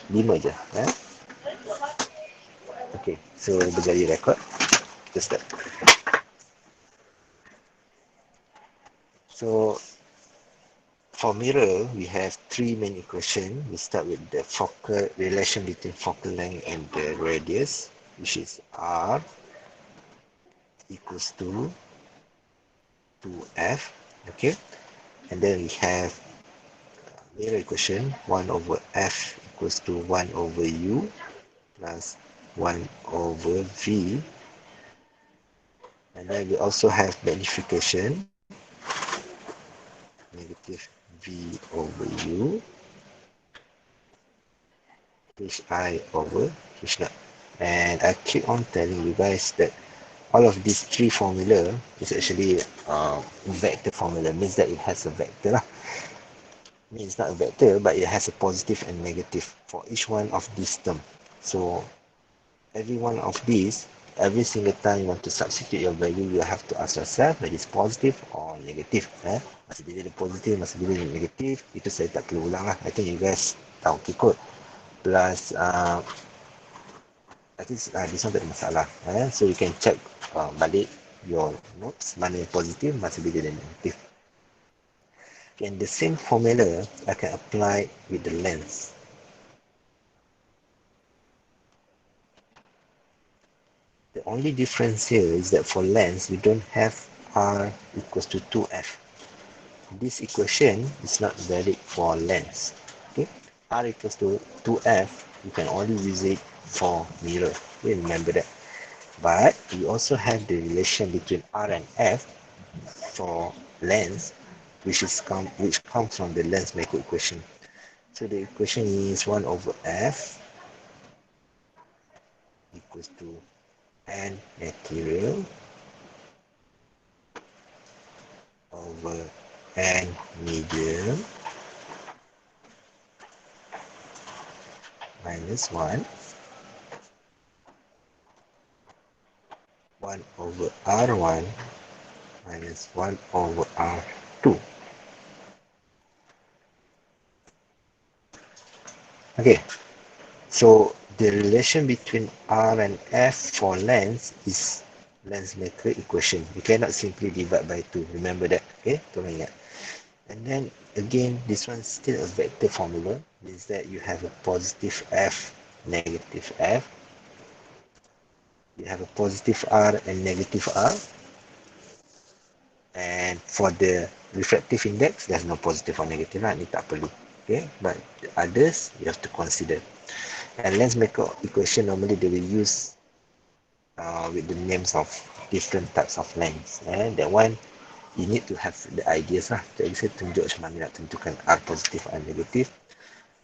5 je. Okay, so berjaya record. Kita start. So for mirror, we have three main equations. We start with the focal relation between focal length and the radius, which is R equals to 2F. Okay, and then we have mirror equation 1 over F equals to 1 over U plus 1 over V. And then we also have magnification, negative V over U, HI over H naught. And I keep on telling you guys that all of these three formula is actually vector formula, means that it has a vector lah. Means not a vector, but it has a positive and negative for each one of these terms. So every one of these, every single time you want to substitute your value, you have to ask yourself whether it's positive or negative. Masa bila dia positif, masa bila dia negatif, itu saya tak perlu ulang lah. I think you guys tahu kikut. Plus, I think this one tak ada masalah. So you can check balik your notes, mana yang positif, masa bila dia negatif. And the same formula I can apply with the lens. The only difference here is that for lens, we don't have R equals to 2F. This equation is not valid for lens. Okay, R equals to 2F, you can only use it for mirror. Okay, remember that. But we also have the relation between R and F for lens, which comes from the lens macro equation. So the equation is 1 over F equals to N material over N medium minus 1 over R1 minus 1 over R2. Okay, so the relation between R and F for lens is lens macro equation. You cannot simply divide by 2. Remember that. Okay, tolong ingat. And then again, this one is still a vector formula. Means that you have a positive F, negative F. You have a positive R and negative R. And for the refractive index, there's no positive or negative lah. Ni tak perlu. Okay, but the others you have to consider. And lens macro equation normally they will use with the names of different types of lens. And that one you need to have the ideas lah. Jadi saya tunjuk macam mana nak tentukan R positif R negatif.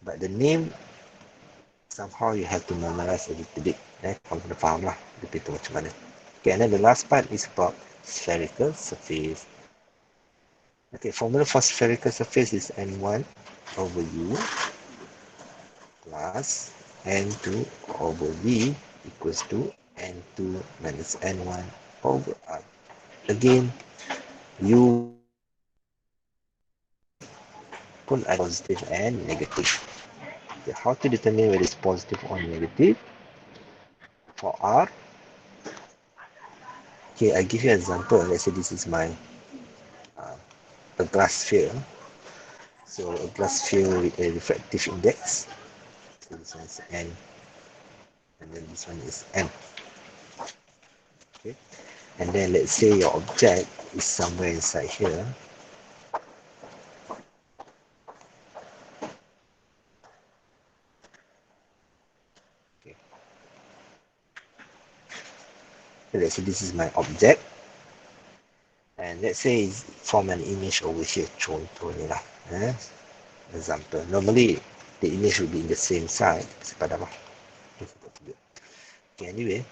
But the name somehow you have to memorize a little bit. Kamu kena faham lah lebih tu macam mana. Okay, and then the last part is about spherical surface. Okay, formula for spherical surface is N1 over U plus N2 over V equals to N2 minus N1 over R. Again, U pun ada positive and negative. Okay, how to determine whether it's positive or negative? For R, okay, I give you an example. Let's say this is my a glass sphere. So a glass sphere with a refractive index. So this one is N, and then this one is M. Okay, and then let's say your object is somewhere inside here. Okay, so let's say this is my object, and let's say it's form an image over here. Contoh ni lah. Example. Normally the image will be in the same side. Okay, anyway,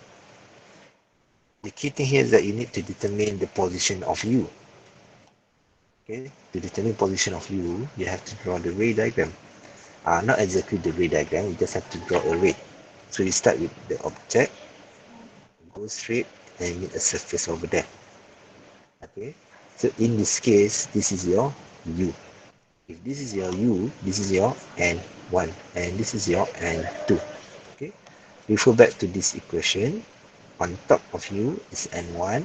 the key thing here is that you need to determine the position of U. Okay, to determine position of U, you have to draw the ray diagram. Not exactly the ray diagram, you just have to draw a ray. So you start with the object, go straight and meet a surface over there. Okay, so in this case, this is your U. If this is your U, this is your N N1 and this is your N2. Okay, refer back to this equation. On top of you is N1,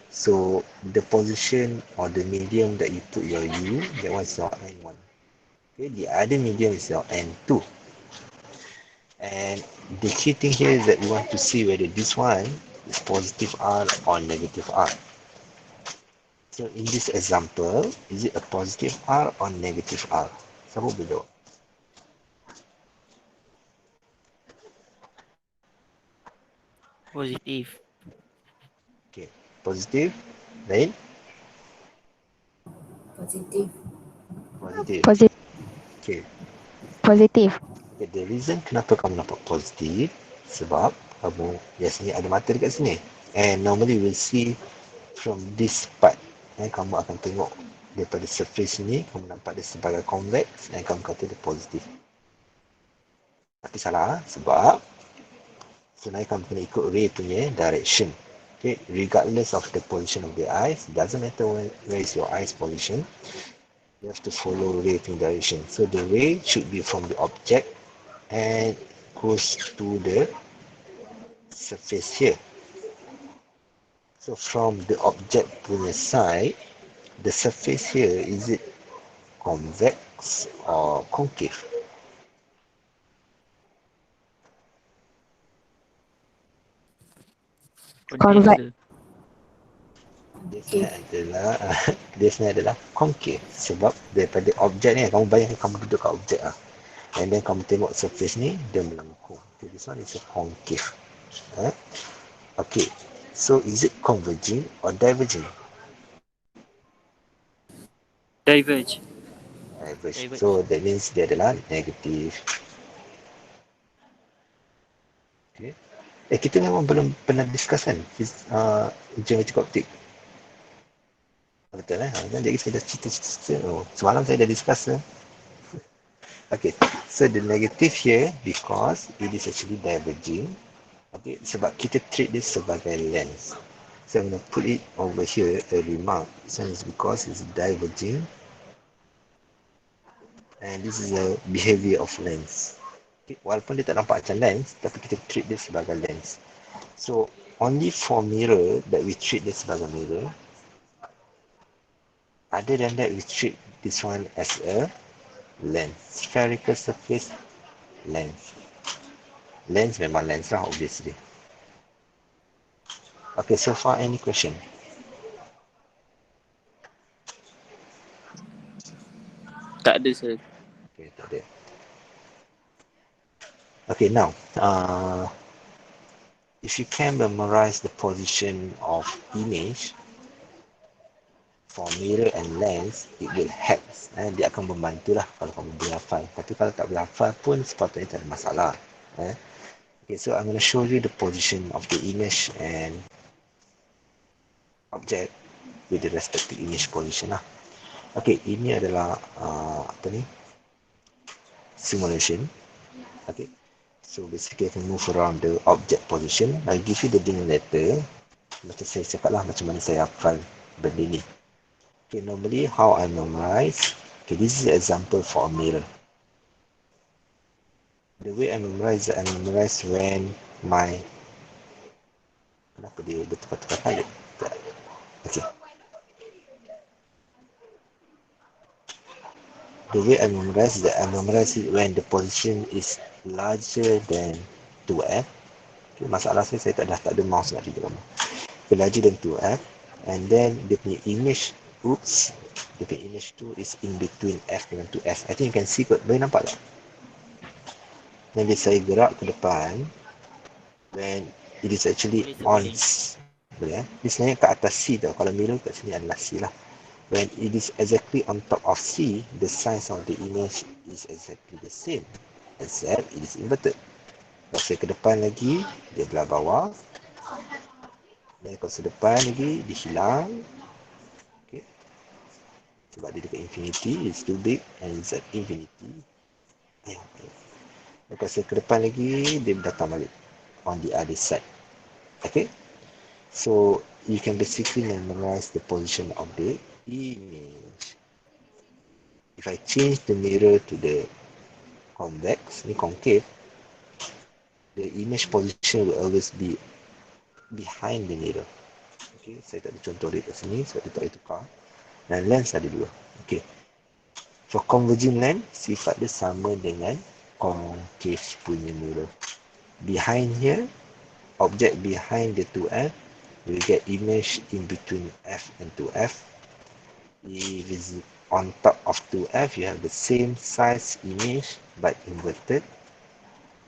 so the position or the medium that you put your U, that was your N1. Okay, the other medium is your N2. And the key thing here is that we want to see whether this one is positive R or negative R. So in this example, is it a positive R or negative R? Siapa boleh jawab? Positive. Okay, positive. Lain? Positif. Positive. Positif. Okay. Positif. Okay, the reason kenapa kamu nampak positif sebab kamu biasanya ada mata dekat sini. And normally we'll see from this part. Kamu akan tengok daripada surface ni, kamu nampak dia sebagai convex dan kamu kata dia positif. Tapi salah sebab sebenarnya kamu kena ikut ray punya direction. Okay, regardless of the position of the eyes, doesn't matter where is your eyes position, you have to follow ray direction. So the ray should be from the object and goes to the surface here. So from the object punya side, the surface here, is it convex or concave? Convex. Convex. Dia sebenarnya adalah dia sebenarnya adalah concave sebab daripada objek ni kamu bayangkan kamu duduk kat objek lah. And then kamu tengok surface ni dia melengkung. Okay, this one is a concave. Okay, so is it converging or diverging? Diverge. Diverge. Diverge. So that means dia adalah negative. Okay. Kita memang belum pernah discuss kan geometrical optic. Betul kan jadi saya dah cerita semalam saya dah discuss Okay, so the negative here because it is actually diverging. Okay, sebab kita treat this sebagai lens. So I'm going to put it over here, a remark. This one is because it's diverging. And this is a behavior of lens. Okay, walaupun dia tak nampak macam lens, tapi kita treat this sebagai lens. So, only for mirror that we treat this sebagai mirror. Other than that, we treat this one as a lens. Spherical surface lens. Lens memang lens lah, obviously. Okay, so far any question? Tak ada, sir. Okay, tak ada. Okay, now, if you can memorize the position of image for mirror and lens, it will help. Dia akan membantulah kalau kamu boleh hafal. Tapi kalau tak boleh hafal pun sepatutnya tak ada masalah. Okay, so I'm going to show you the position of the image and object with the respective image position lah. Okay, ini adalah simulation. Okay, so basically I can move around the object position. I'll give you the denominator. Macam saya cakap lah macam mana saya hafal benda ni. Okay, normally how I memorize. Okay, this is an example for a mirror. The way I memorize when my kenapa dia bertukar-tukar kali? Okay. The way I memorize it when the position is larger than 2f. Okay, masalah saya tak ada mouse nak di dalam. Okay, larger than 2f. And then dia punya image, dia punya image tu is in between f dengan 2f. I think you can see kot, boleh nampak tak? Dan bila saya gerak ke depan, when it is actually on, boleh Dia sebenarnya kat atas C tau, kalau mirror kat sini adalah C lah. When it is exactly on top of C, the size of the image is exactly the same, except it is inverted. Kalau saya ke depan lagi, dia belah bawah. Dan kalau saya depan lagi, dia hilang. Okay. Sebab dia dekat infinity, it's too big and it's at infinity. Dan kalau saya ke depan lagi, dia datang balik on the other side. Okay. So, you can basically memorize the position of the image. If I change the mirror to the convex, ni concave, the image position will always be behind the mirror. Okay, saya tak ada contoh dia kat sini sebab dia tak boleh tukar. Dan lens ada dua. Okay, for converging lens, sifat dia sama dengan concave punya mirror. Behind here, object behind the 2F, you get image in between F and 2F. If it's on top of 2F, you have the same size image but inverted.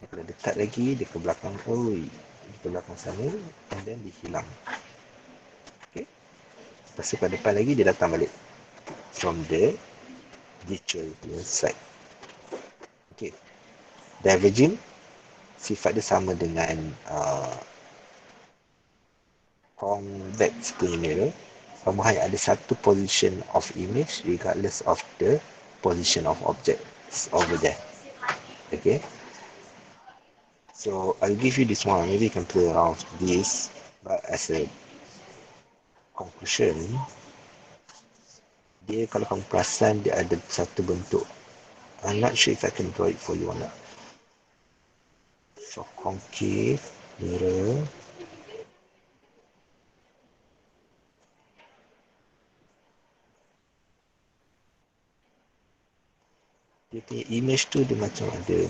Kalau dekat lagi, dia ke belakang, dia ke belakang sana, and then dia hilang. Okay. Lepas tu kat depan lagi, dia datang balik from the virtual side. Okay. Diverging, sifat dia sama dengan convex punya mirror. Kamu hanya ada satu position of image regardless of the position of objects over there. Okay. So I'll give you this one. Maybe you can play around with this, but as a conclusion, dia kalau kamu perasan dia ada satu bentuk. I'm not sure if I can draw it for you or not. So concave mirror, dia punya image tu dia macam ada.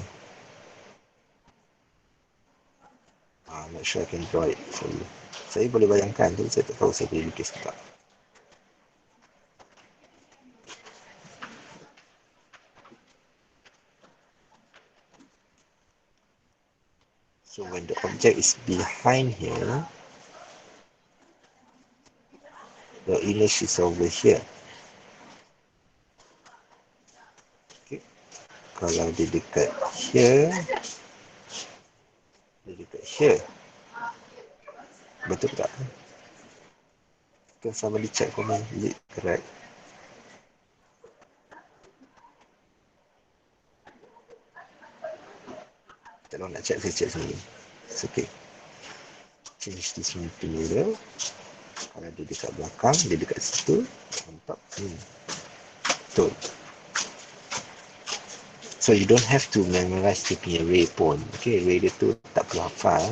I'm not sure I can draw it for you. Saya boleh bayangkan tu, saya tak tahu saya boleh lukis tak. So when the object is behind here, the image is over here. Okay. Kalau dia dekat here, dia dekat here. Betul tak? Can somebody check for me? Is it correct? Tak tahu nak check, saya check sendiri. It's okay. Change this one to mirror. Kalau dia dekat belakang, dia dekat situ. On top. Betul. So you don't have to memorize the punya ray pun. Okay, ray dia tu tak perlu hafal.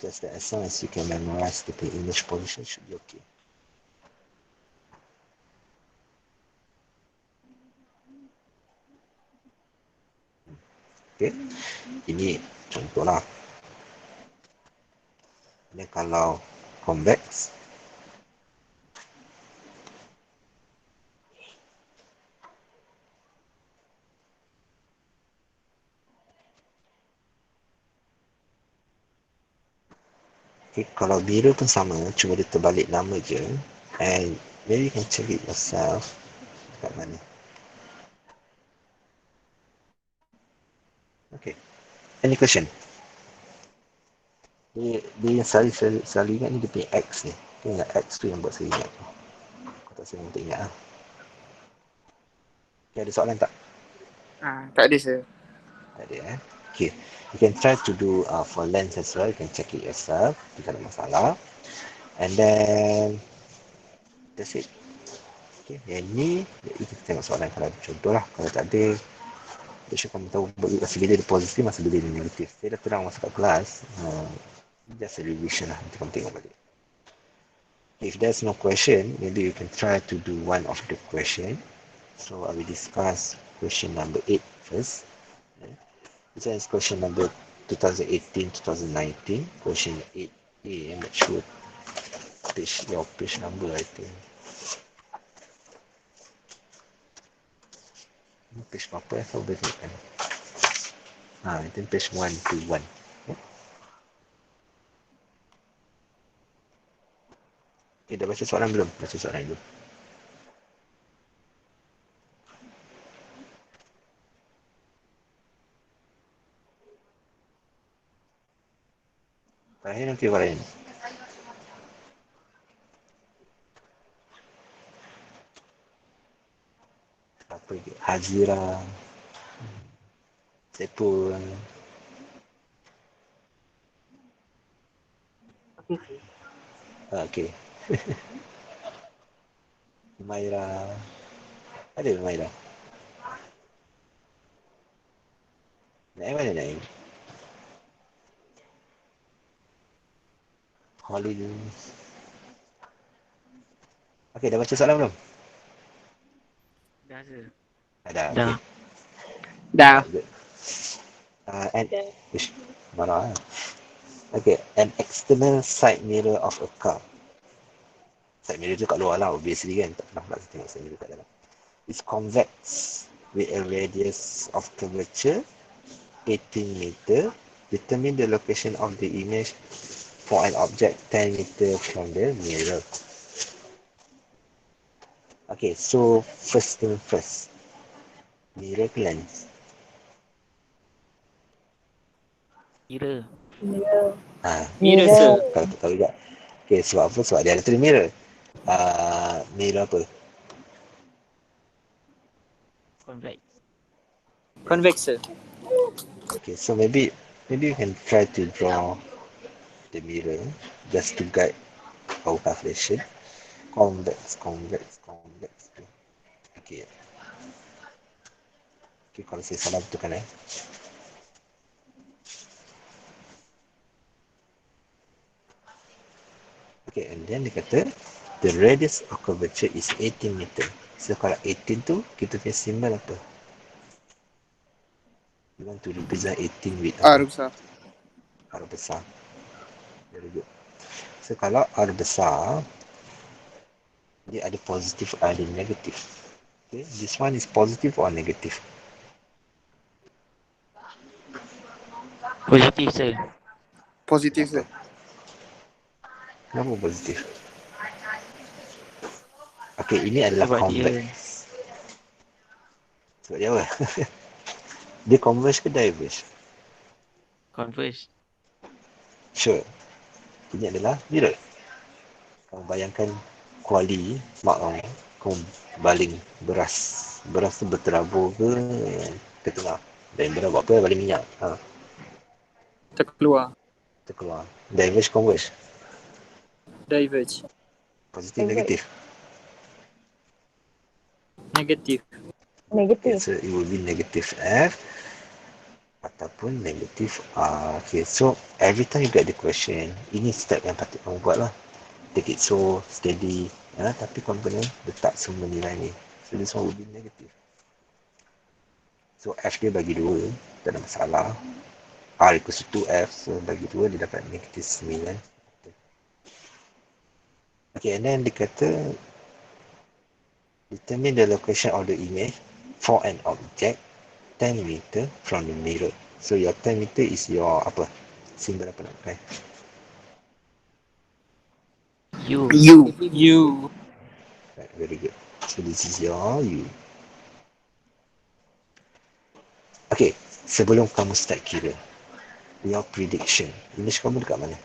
Just that as long as you can memorize the punya image position should be okay. Okay, ini contoh lah. Dan kalau convex, okay, kalau mirror pun sama, cuma dia terbalik nama je. And maybe you can check it yourself. Dekat mana? Okay. Any question? Dia yang selalu ingat ni dia punya X ni. Dia ingat X tu yang buat saya ingat. Kau tak saya untuk ingat lah. Okay, ada soalan tak? Tak ada sir. Tak ada Okay. You can try to do for lens as well. You can check it yourself. Tidak ada masalah. And then that's it. Okay. Yang ni kita tengok soalan kalau ada contoh lah. Kalau tak ada, make sure kamu tahu masa bila dia positif, masa bila dia negatif. Saya dah terang masa kat kelas. Just a revision lah. Nanti kamu tengok balik. If there's no question, maybe you can try to do one of the question. So I will discuss question number 8 first. This is question number 2018-2019. Question 8A. I'm not sure your page number, I think. Page berapa ya? Saya boleh tengokkan. I think page 121. Okay, dah baca soalan belum? Baca soalan dulu. Terakhir nanti Warren. Apa lagi? Hazira. Sepul. Okay. Maira. Ada Maira? Naim mana Naim? Holly. Okay, dah baca soalan belum? Dah se. Ada, okay. Dah. Dah. Right, good. And, ish, marah lah. Okay, an external side mirror of a car. Side mirror tu kat luar lah, obviously kan. Tak pernah nak tengok side mirror kat dalam. Is convex with a radius of curvature 18 meter. Determine the location of the image for an object 10 meter from the mirror. Okay, so first thing first. Mirror ke lens? Kira. Ha, Mirror sir. kalau tak tahu juga. Okay, sebab apa? Sebab dia ada 3 mirror. Mirror apa? Convex. Convex sir. Okay, so maybe you can try to draw the mirror just to guide our calculation. Convex. Okay. Okay, kalau saya salah betulkan eh. Okay, and then dia kata the radius of curvature is 18 meter. So kalau 18 tu kita punya symbol apa? You want to represent 18 with R apa? besar. R besar. Very good. So kalau R besar, dia ada positif, ada negatif. Okay, this one is positive or negative? Positif sir. Positif Kenapa? sir. Kenapa positif? Okay, ini adalah Sebab convex. dia Sebab dia apa? Dia converge ke diverge? converse. Sure. Ini adalah mirror. Kamu bayangkan kuali mak kamu baling beras. Beras tu berterabur ke tengah. Dan beras buat apa? Baling minyak. Terkeluar. Terkeluar. Diverge, converge. Diverge. Positif, negatif. Negatif. Okay, so it will be negative F ataupun negatif R. Okay, so every time you get the question, ini step yang patut kamu buat lah. Take it so steady. Tapi kamu kena letak semua nilai ni. So this one will be negative. So F dia bagi 2, tak ada masalah. R equals to 2F, so bagi 2 dia dapat negatif 9. Okay, and then dia kata determine the location of the image for an object 10 meter from the mirror. So your 10 meter is your apa? Simbol apa nak pakai? U. U. Right, very good. So this is your U. Okay, sebelum kamu start kira, your prediction. Image kamu dekat mana?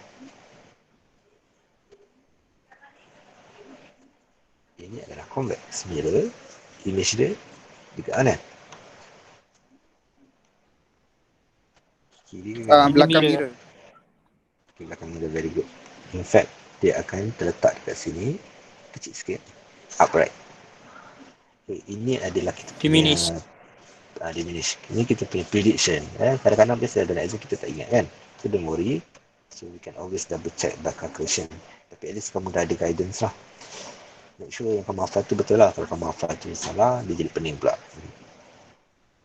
Ini adalah convex mirror. Image dia dekat mana? Kiri ke kanan? Belakang mirror. Okay, belakang mirror, very good. In fact, dia akan terletak dekat sini, kecil sikit, upright. Okay, ini adalah kita punya diminish. Ini kita punya prediction. Kadang-kadang biasa dalam exam kita tak ingat kan. So don't worry. So we can always double check by calculation. Tapi at least kamu dah ada guidance lah. Make sure yang kamu hafal tu betul lah. Kalau kamu hafal tu salah, dia jadi pening pula.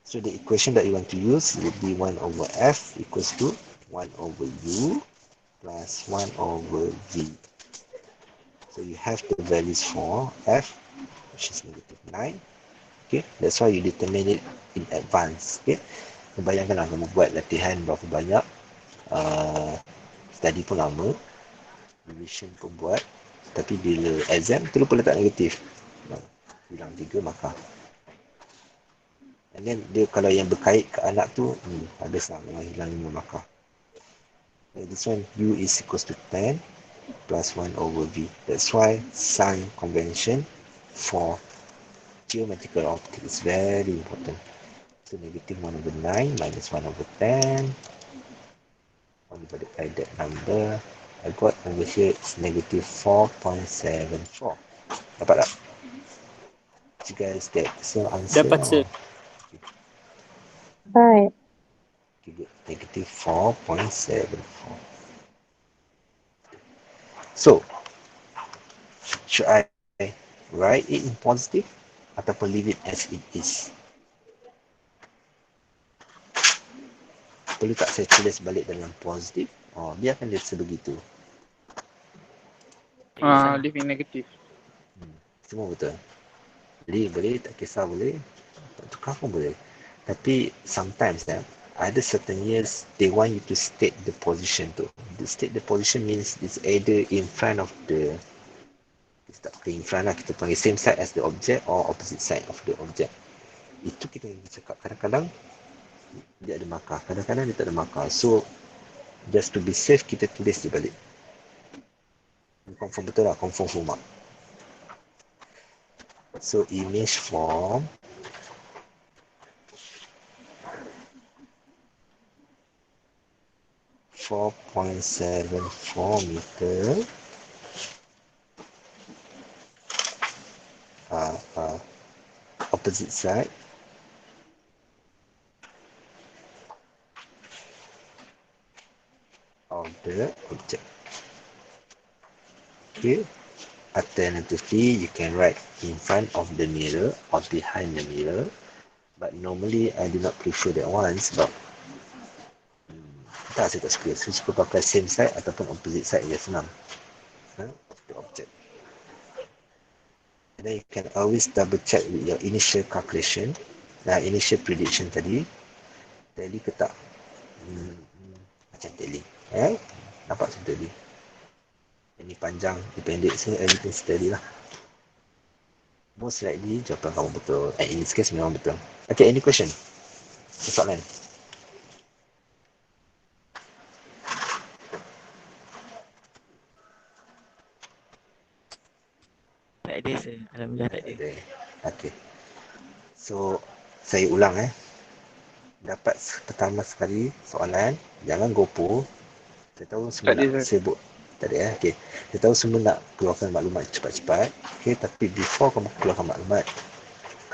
So the equation that you want to use will be 1 over F equals to 1 over U plus 1 over V. So you have the values for F, which is negative 9. Okay, that's why you determine it in advance. Okay, bayangkanlah kamu buat latihan berapa banyak, study pun lama, revision pun buat, tapi bila exam terlupa letak negatif, bilang 3 markah. And then dia kalau yang berkait ke anak tu, habislah memang hilang 5 markah. This one U is equals to 10 plus 1 over V. That's why sign convention for geometrical optics is very important. So negative 1 over 9 minus 1 over 10 divided by that number. I got over here it's negative 4.74. Dapat tak? You guys get the same answer? Dapat sir. Right. Okay, good. Negative 4.74. So, should I write it in positive ataupun leave it as it is? Perlu tak saya tulis balik dalam positif? Oh, biarkan dia sebegitu. Tak kisah. Living negative. Semua betul. Boleh, tak kisah boleh. Tak tukar pun boleh. Tapi sometimes ada certain years they want you to state the position tu. The state the position means it's either in front of the, kita tak pakai in front lah, kita panggil same side as the object or opposite side of the object. Itu kita cakap kadang-kadang dia ada markah, kadang-kadang dia tak ada markah. So just to be safe, kita tulis dia balik. Confirm betul lah, confirm full mark. So image form .74 meter opposite side of the object. Okay, alternatively you can write in front of the mirror or behind the mirror, but normally I do not prefer that one sebab tak, saya tak suka. Saya suka pakai same side ataupun opposite side je, senang of the object. And then you can always double check with your initial calculation, initial prediction tadi, tally ke tak. Macam tally, nampak macam tally. Ini panjang, ini pendek, so everything steady lah. Most likely jawapan kamu betul. In this case memang betul. Okay, any question? Soalan? Tak ada sir. Alhamdulillah tak ada. Okay. So, saya ulang Dapat pertama sekali soalan, jangan gopo. Saya tahu semua Tak ada, nak sir. sibuk. Tak ada okay. Saya tahu semua nak keluarkan maklumat cepat-cepat. Okay, tapi before kamu keluarkan maklumat,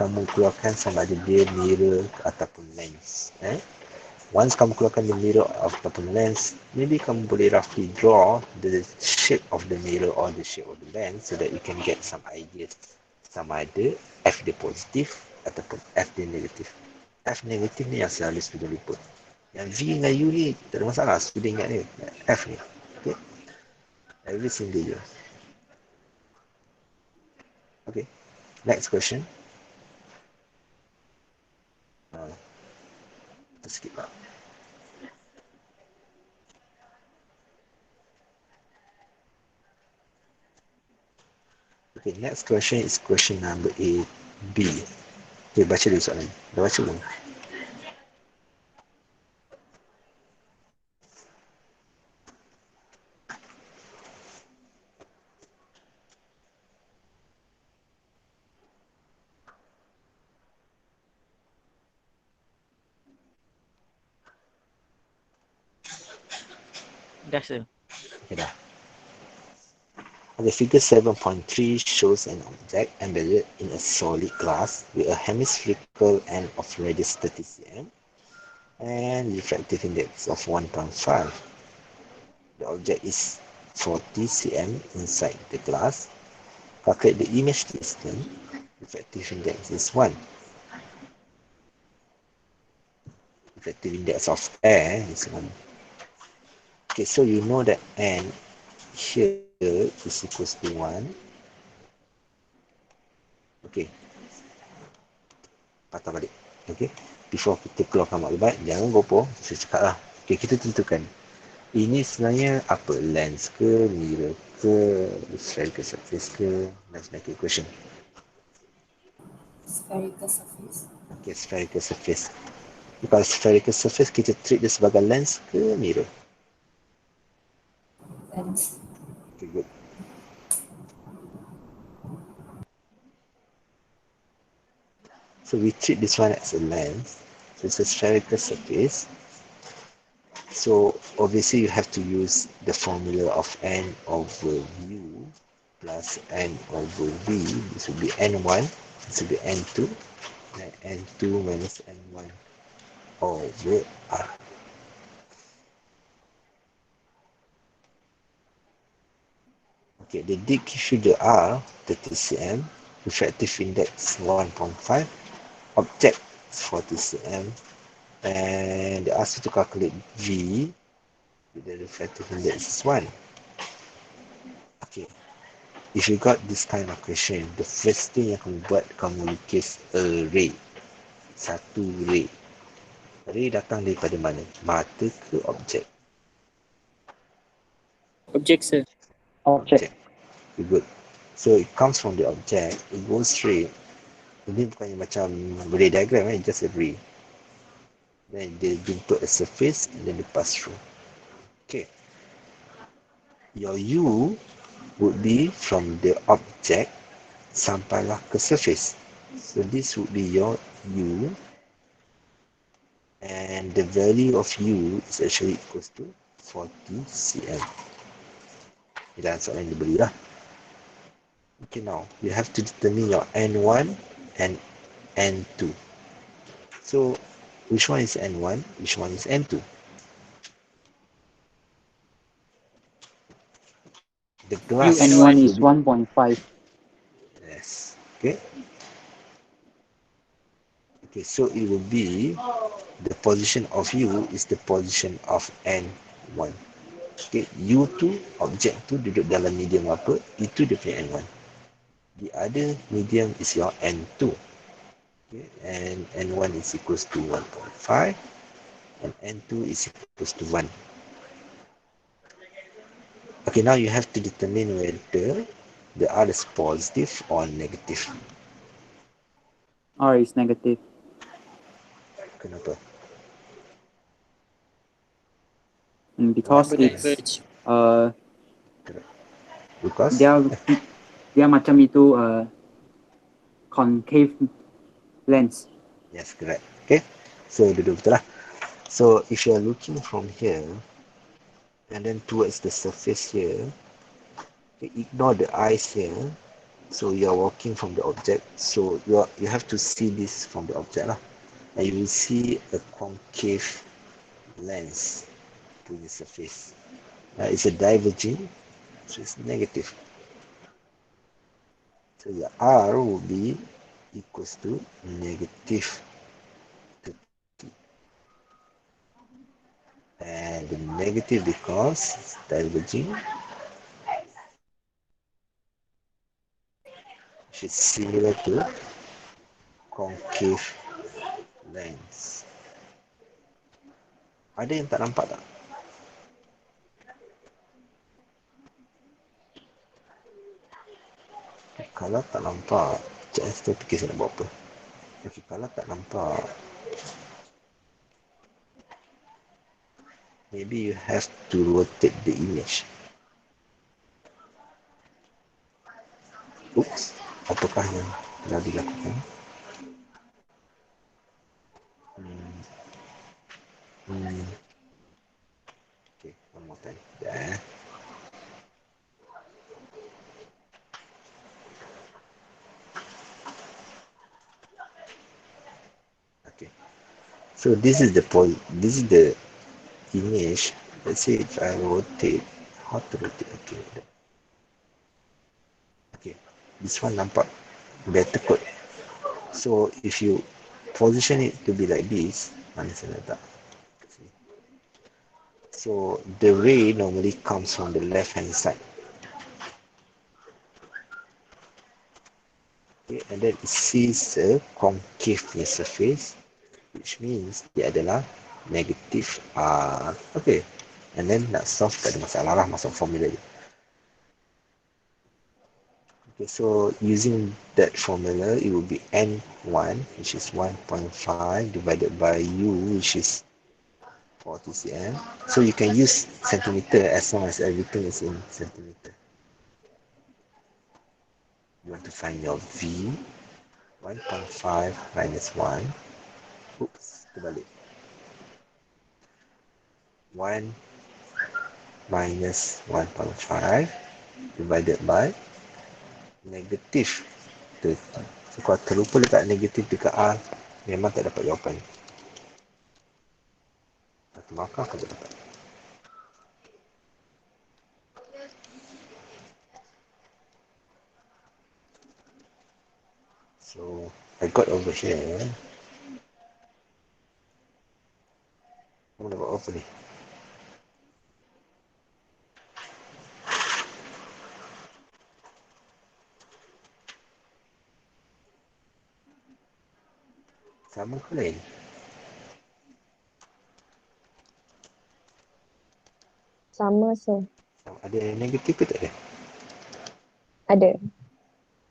kamu keluarkan sama ada dia mirror ataupun lens. Once kamu keluarkan the mirror ataupun lens, maybe kamu boleh roughly draw the shape of the mirror or the shape of the lens so that you can get some ideas sama ada F dia positif ataupun F dia negatif. F negatif ni yang selalu student luput. Yang V dengan U ni tak ada masalah, student ingat ni. F ni. Okay. Every single year. Okay. Next question. Kita skip lah. Okay, next question is question number A, B. Okay, baca dulu soalan. Dah baca belum? Dah sir. Okay, dah. The figure 7.3 shows an object embedded in a solid glass with a hemispherical end of radius 30 cm and refractive index of 1.5. The object is 40 cm inside the glass. Calculate the image distance. Refractive index is 1. Refractive index of air is 1. Okay, so you know that n here is equals to 1. Okay. Patah balik. Okay. Before kita keluarkan maklumat, jangan gopoh. Saya cakap lah. Okay, kita tentukan. Ini sebenarnya apa? Lens ke? Mirror ke? Spherical surface ke? Let's make a question. Spherical surface. Okay, spherical surface. Kalau spherical surface, kita treat dia sebagai lens ke mirror? Lens. Okay, good. So we treat this one as a lens. So it's a spherical surface. So obviously you have to use the formula of n over u plus n over v. This will be n1. This will be n2. And n2 minus n1 over r. Okay, they did give you the R, 30 cm, refractive index 1.5, object 40 cm, and they ask you to calculate V with the refractive index is 1. Okay, if you got this kind of question, the first thing yang kamu buat, kamu lukis a ray. Satu ray. Ray datang daripada mana? Mata ke objek? Object, sir. Objek. Good. So it comes from the object, it goes straight. Ini bukannya macam ray diagram, just a ray. Then they jumpa a surface and then they pass through. Okay. Your U would be from the object sampailah ke surface. So this would be your U, and the value of U is actually equals to 40 cm. Dalam soalan yang diberi lah. Okay, now you have to determine your N1 and N2. So which one is N1? Which one is N2? The glass N1 is 1.5. Yes. Okay. Okay, so it will be the position of U is the position of N1. Okay, U2 objek tu duduk dalam medium apa? Itu dia punya N1. The other medium is your N2. Okay, and N1 is equals to 1.5 and N2 is equals to 1. Okay, now you have to determine whether the R is positive or negative. R is negative. Kenapa? Because Why it's Diverge. Because dia macam itu concave lens. yes, correct. Okay, so duduk betul lah. So if you are looking from here and then towards the surface here, okay, ignore the eyes here. So you are walking from the object. So you have to see this from the object lah, and you will see a concave lens to the surface. It's a diverging, so it's negative. So the R will be equals to negative 30. And the negative because it's diverging, which is similar to concave lens. Ada yang tak nampak tak? Kalau tak nampak, saya fikir saya nak buat apa. Okay, kalau tak nampak, maybe you have to rotate the image. Oops, apakah yang telah dilakukan? Okay, one more time. Dah. Okay. So this is the image. Let's say if I rotate, how to rotate? Okay, this one nampak better kot. So if you position it to be like this, mana saya letak? So the ray normally comes from the left hand side. Okay, and then it sees a concave surface, which means dia adalah negative R. Okay, and then nak solve tak ada masalah lah, masuk formula je. Okay, so using that formula, it will be N1, which is 1.5 divided by U, which is 40 cm. So you can use centimeter as long as everything is in centimeter. You want to find your V, 1.5 minus 1. Oops, terbalik. 1 minus 1.5 divided by negative 30. So kalau terlupa letak negatif dekat R, memang tak dapat jawapan. Satu markah kau tak dapat. got over here. Kamu dapat apa ni? Sama ke lain? Sama, sir. Ada yang negatif ke tak ada? Ada.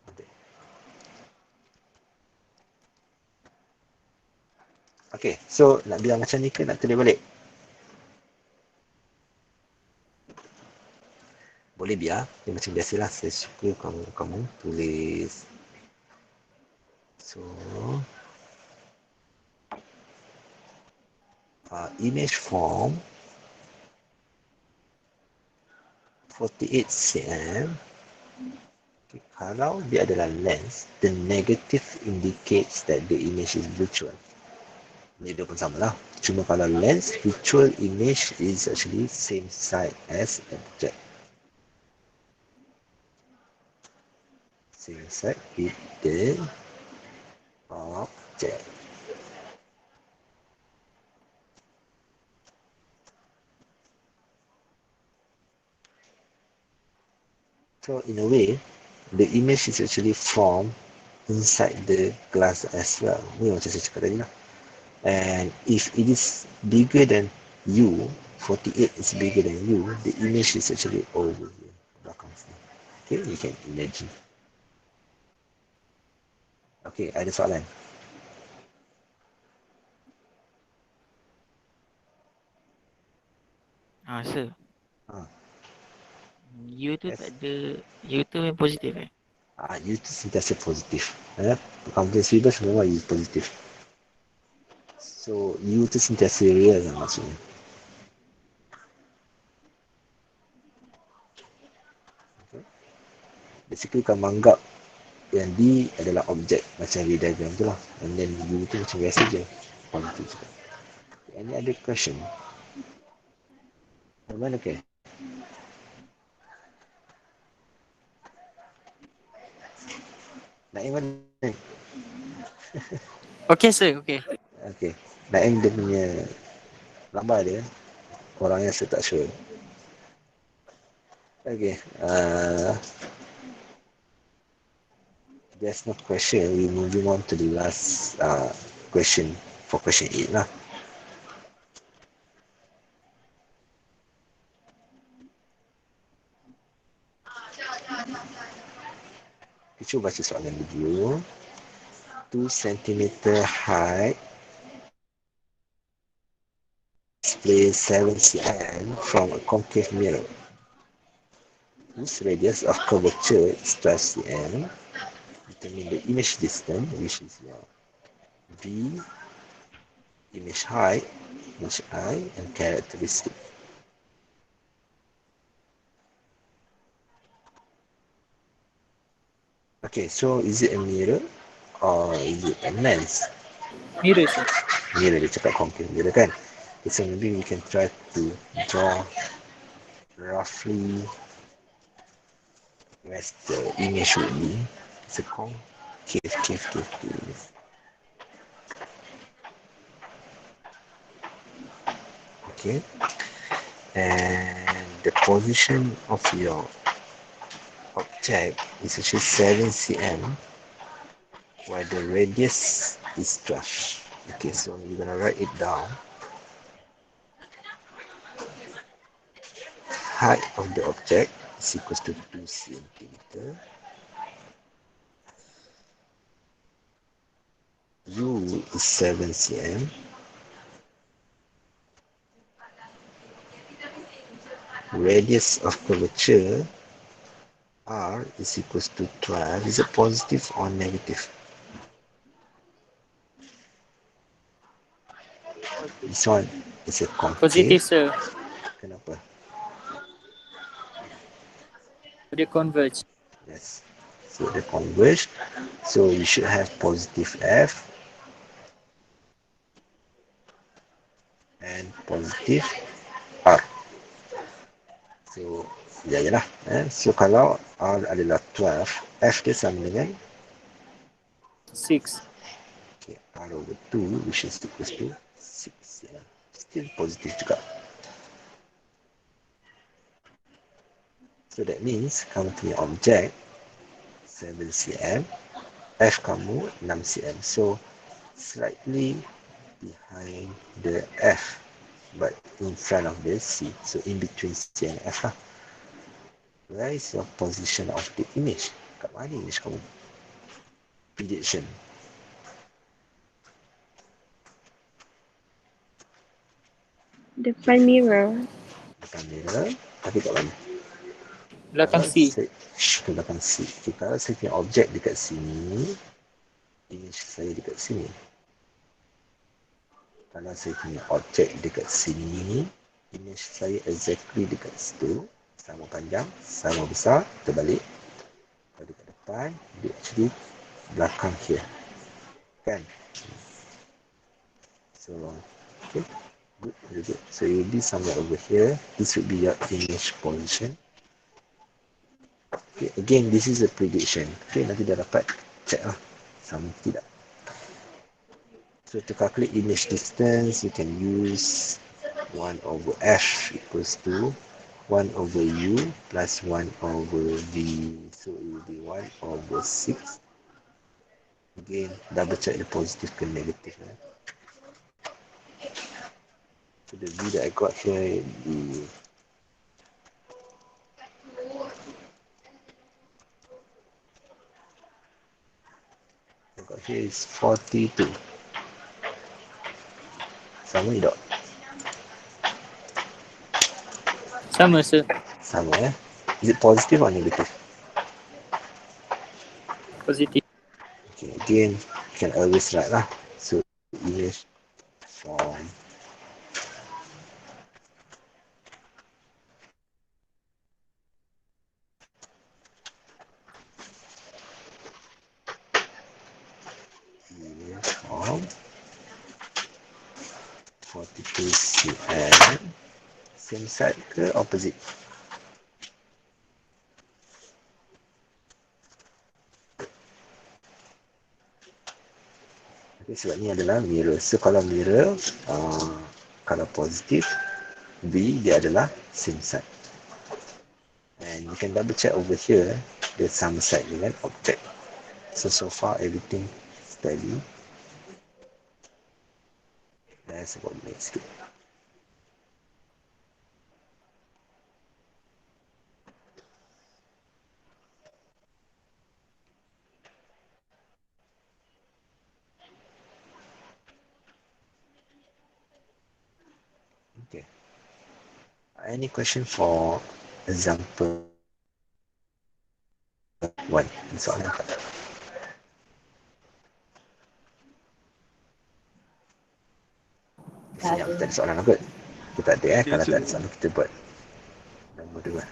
Ada. Okay, so nak bilang macam ni ke nak tulis balik? Boleh biar, dia macam biasalah. Saya suka kamu tulis. So, image form 48 cm. Okay, kalau dia adalah lens, the negative indicates that the image is virtual. Ini dia pun sama lah. Cuma kalau lens, virtual image is actually same side as object. Same side with the object. So in a way, the image is actually formed inside the glass as well. Ni macam saya cakap tadi lah. And if it is bigger than you, 48 is bigger than you, the image is actually over here. Belakang sini. Okay, you can imagine. Okay, ada soalan? Sir. Ha. U tu Yes. tak ada, U tu yang positif U tu sentiasa positif. Confidence level semua U positif. So, U tu sentiasa real lah maksudnya. Okay. Basically, kamu anggap yang D adalah objek macam ray diagram tu lah. And then U tu macam biasa je. Quantity juga. Any other question? Mana ke? Naim mana? Okay, sir. Okay. Okay. Naim dia punya gambar dia. Orangnya saya tak sure. Okay. There's no question. We moving on to the last question for question 8 lah. Cuba baca soalan dulu. 2 cm height display 7 cm from a concave mirror whose radius of curvature is 12 cm. Determine the image distance, which is your V, image height, image I, and characteristic. Okay, so is it a mirror or is it a lens? Mirror, sir. Mirror, dia cakap concave mirror kan? Okay, so maybe we can try to draw roughly where's the image would be. It's a concave cave. Okay, and the position of your object is actually 7 cm while the radius is 12. Okay, so we're gonna write it down. Height of the object is equals to 2 cm. U is 7 cm. Radius of curvature R is equals to 12. Is it positive or negative? This one is a concave. Positive, sir. Kenapa? Dia converge. Yes. So they converge. So you should have positive F and positive R. So ya lah. So kalau R adalah 12, F dia sama dengan 6. r over 2 which is equals to 6 cm. Still positif juga. So that means kamu punya objek 7 cm, F kamu 6 cm. So slightly behind the F but in front of the C. So in between C and F lah. Where is your position of the image? Kat mana image kamu? Prediction. Depan mirror. Depan mirror. Tapi kat mana? Belakang Kalau C. ke belakang C. Okay, kalau saya punya objek dekat sini, image saya dekat sini. Kalau saya punya objek dekat sini, image saya exactly dekat situ. Sama panjang, sama besar, terbalik. Kalau dekat depan, dia actually belakang here. Kan? So, okay. Good, very good. So, it will be somewhere over here. This would be your image position. Okay, again, this is a prediction. Okay, nanti dah dapat check lah. Sama tidak. So, to calculate image distance, you can use 1 over f equals to 1 over u plus 1 over v. So, it will be 1 over 6. Again, double check the positive and negative. So, the v that I got here will be here is 42. Sama tak? Sama, sir. Sama Is it positive or negative? Positif. Okay, again, you can always write lah. So, image from image from 42 cm. Same side ke opposite? Okay, sebab ni adalah mirror. So, kalau mirror, kalau positif, V dia adalah same side. And you can double check over here, the sama side dengan object. So far everything steady. That's about next sikit. Okay. Any question for example 1? Soalan tak? Siap, tak ada soalan apa? Kita tak ada kalau tak ada soalan kita buat nombor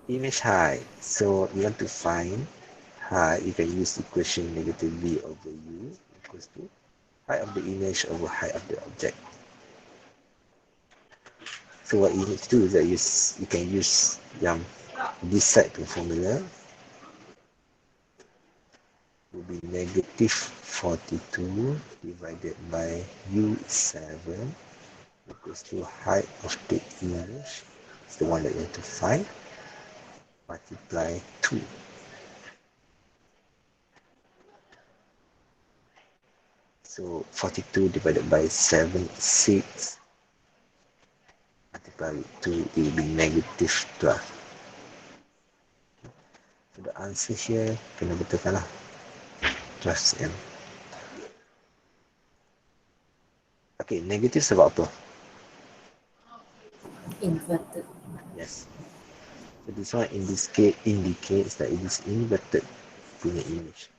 2. Image height. So you want to find height, you can use equation negative v over u equals to height of the image over height of the object. So what you need to do is that you can use yang this side to formula will be negative 42 divided by u7 equals to height of the image. It's the one that you have to find. Multiply 2. So 42 divided by 7 is 6. Multiply with 2, it will be negative 12. So the answer here, kena betulkan lah. 12 cm. Okay, negative sebab apa? Inverted. Yes. So this one in this case indicates that it is inverted punya image.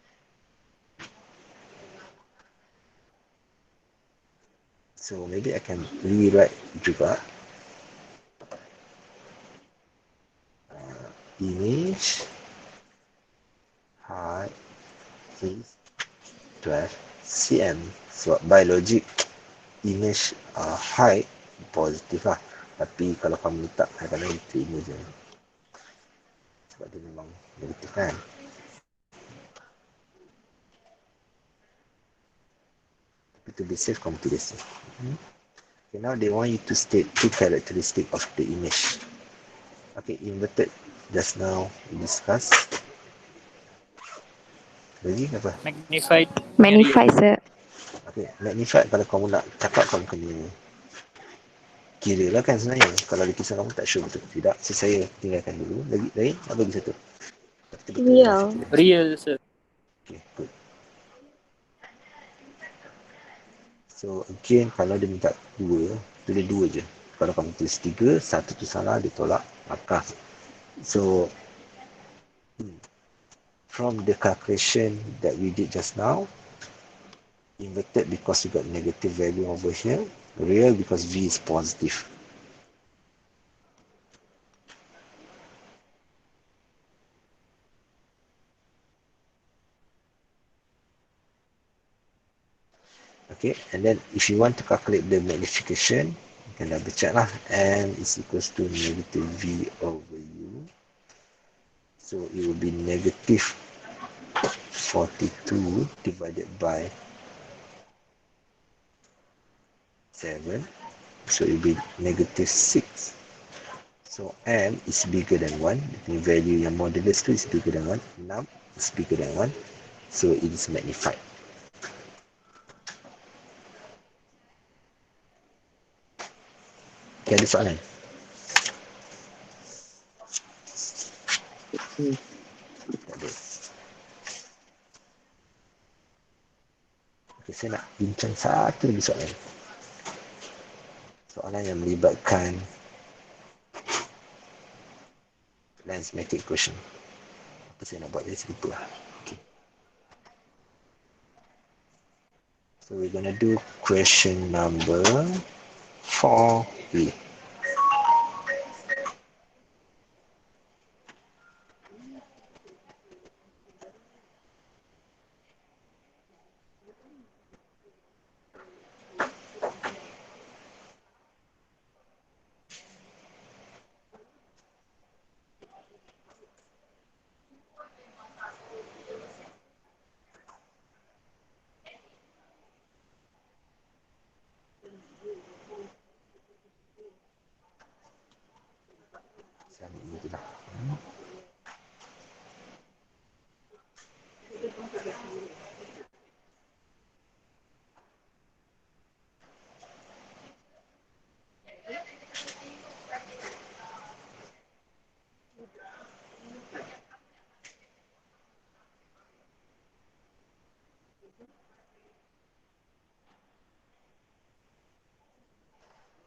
So maybe I can rewrite juga. Image height is 12 cm. So by logic, image height positif lah. Tapi kalau kamu letak kadang-kadang itu image je. Sebab dia memang negatif kan. To be safe, come to be safe. Okay, now they want you to state two characteristics of the image. Okay, inverted just now we discussed. Lagi apa? Magnified. Magnified, sir. Okay, magnified kalau kamu nak cakap kamu kena kira lah kan sebenarnya. Kalau di kisah kamu tak sure betul tidak. So saya tinggalkan dulu. Lagi lain apa lagi satu? Betul-betul Real. Real, sir. Okay, good. So again kalau dia minta dua, tulis dua je. Kalau kamu tulis tiga, satu tu salah, dia tolak, maka. So from the calculation that we did just now, inverted because you got negative value over here, real because V is positive. Okay, and then if you want to calculate the magnification, you can double check lah. M is equals to negative V over U. So it will be negative 42 divided by 7. So it will be negative 6. So M is bigger than 1. The value yang modulus tu is bigger than 1. Num is bigger than 1. So it is magnified. Okay, ada soalan? Tak ada. Okay, saya nak bincang satu lagi soalan. Soalan yang melibatkan lens-matic equation. Apa saya nak buat jadi saya lupa. Okay. So we're gonna do question number 4A. Saya ambil ni je lah.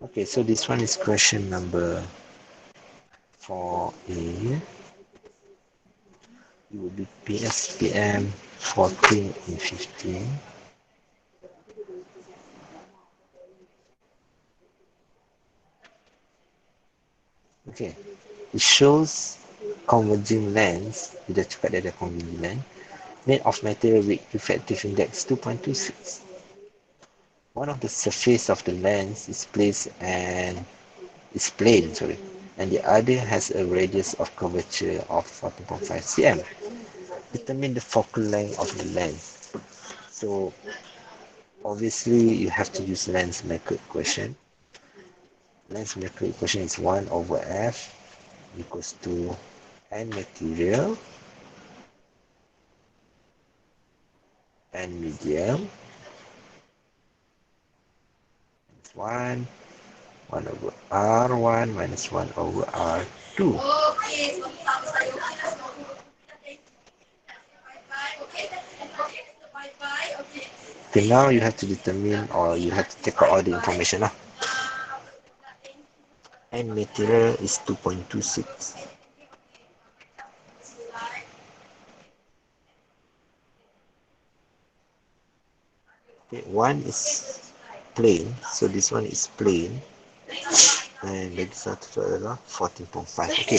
Okay, so this one is question number 4A. It will be PSPM 14 and 15. Okay, it shows converging lens. Dia dah cakap dia ada converging lens. Made of material with refractive index 2.26. One of the surface of the lens is plane, and the other has a radius of curvature of 14.5 cm. Determine the focal length of the lens. So obviously you have to use lens-maker equation. Lens-maker equation is 1 over F equals to N material, N medium, 1 over R1 minus 1 over R2. Okay, now you have to determine, or you have to take out all the information lah. N material is 2.26. Okay, one is plane, so this one is plane, and lagi satu tu adalah 14.5. Okay,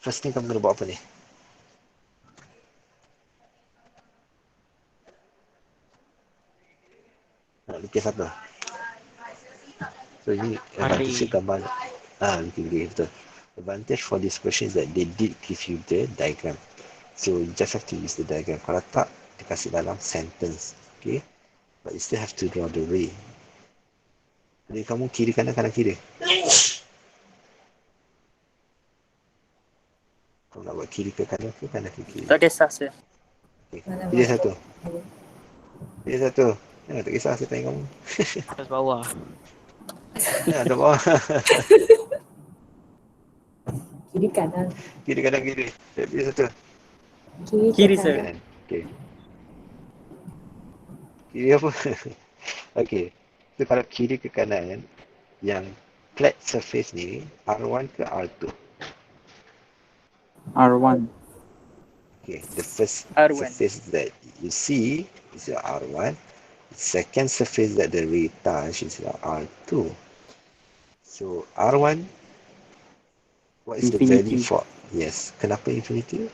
first ni kamu kena buat apa ni? Nak lukis apa? So ini advantage gambar. Lukis betul. Advantage for this question is that they did give you the diagram. So you just have to use the diagram. Kalau tak, dia kasih dalam sentence. Okay. But you still have to draw the ray. Jadi kamu kiri kanan kanan kiri. Kamu nak buat kiri ke kanan ke kiri. Tak kisah saya. Okay. Mana Pilih buat? satu. Pilih satu. Ya, tak kisah saya tanya kamu. Atas bawah. Ya, tak apa. Kiri kanan. Kiri kanan kiri. Pilih satu. Kiri, kanan. sir. Kanan. Okay. Kiri apa? Okay. So kalau kiri ke kanan, yang flat surface ni R1 ke R2? R1. Okay, the first R1. surface that you see is your R1. The second surface that the ray touch is your R2. So R1, what is the value Infinity. for? Yes, kenapa infinity?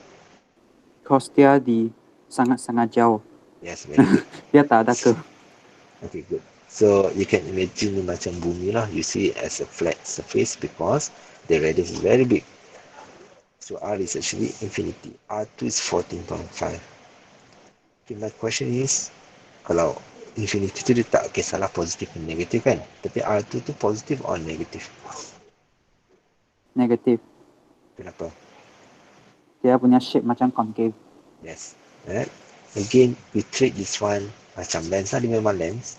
Because dia di sangat-sangat jauh. Yes, very good. Dia tak ada curve. Okay, good. So you can imagine ni macam bumi lah. You see it as a flat surface because the radius is very big. So R is actually infinity. R2 is 14.5. Okay, my question is, kalau infinity tu dia tak kisahlah positif dan negatif kan? Tapi R2 tu positif or negatif? Negatif. Kenapa? Dia punya shape macam concave. Yes. Right? Again, we treat this one macam lens lah, dia memang lens.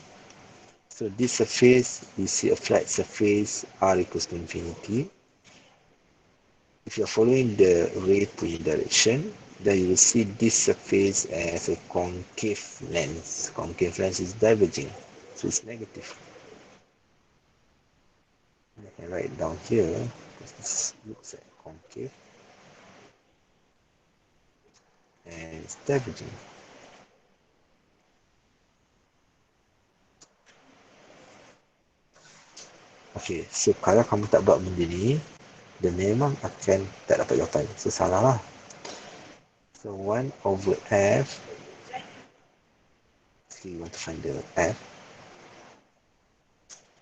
So this surface, you see a flat surface, R equals to infinity. If you're following the ray punya direction, then you will see this surface as a concave lens. Concave lens is diverging, so it's negative. I can write it down here, because this looks like concave, and it's diverging. Okay, so kalau kamu tak buat benda ni, dia memang akan tak dapat jawapan. So salah lah. So 1 over F, so you want to find the F,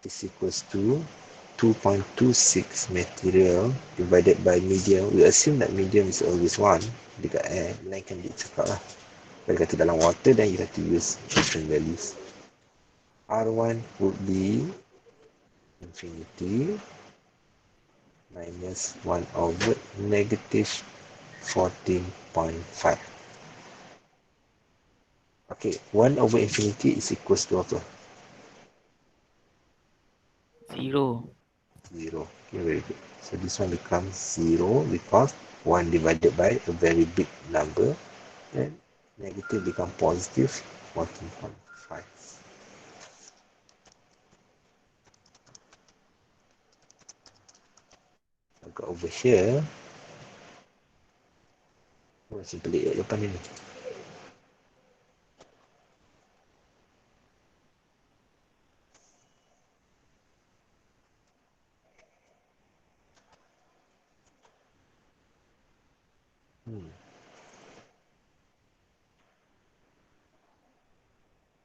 is equals to 2.26 material divided by medium. We assume that medium is always 1 dekat air. Lain kan dia cakap lah. Kalau kata dalam water, then you have to use different values. R1 would be infinity minus 1 over negative 14.5. Okay, 1 over infinity is equals to apa? 0. 0. Okay, very good. So this one becomes 0 because 1 divided by a very big number, and negative become positive 14.5. Got over here. Masih pelik kat depan ni.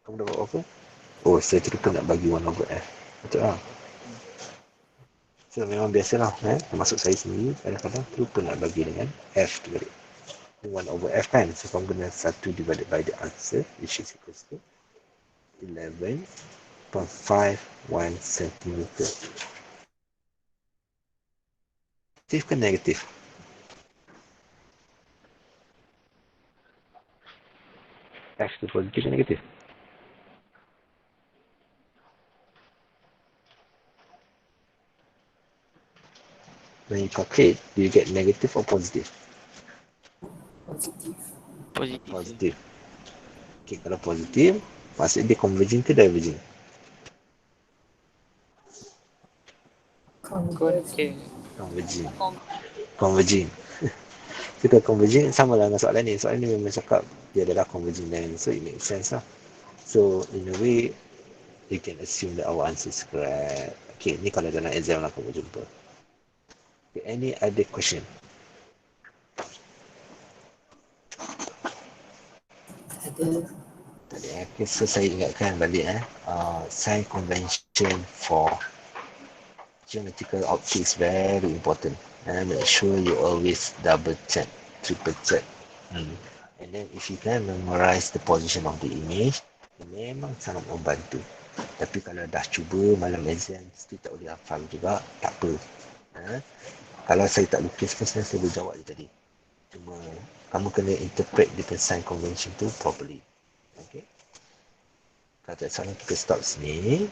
Kamu dah buat apa? Oh, saya terlupa nak bagi 1 over F. Betul lah. So memang biasalah, termasuk saya sendiri kadang-kadang terlupa nak bagi dengan F tu balik. 1 over F kan, so kamu guna 1 divided by the answer, which is equals to 11.51 cm. Positif ke negatif? F tu positif ke negatif? When you calculate, do you get negative or positive? Positif. Positif. Sir. Positif. Okay, kalau positif, maksud dia converging ke diverging? Concave. Converging. Converging. So kalau converging, sama lah dengan soalan ni. Soalan ni memang cakap dia adalah converging lens. So it makes sense lah. So in a way, you can assume that our answer is correct. Okay, ni kalau dalam exam lah kamu jumpa. Okay, any other question? Ada. Tadi okay, so saya ingatkan balik sign convention for geometrical optics very important. And make sure you always double check, triple check. And then if you can memorize the position of the image, Memang sangat membantu. Tapi kalau dah cuba malam exam still tak boleh hafal juga, tak apa. Kalau saya tak lukis pun saya boleh jawab je tadi. Cuma kamu kena interpret different sign convention tu properly. Okay. Kalau tak salah kita stop sini.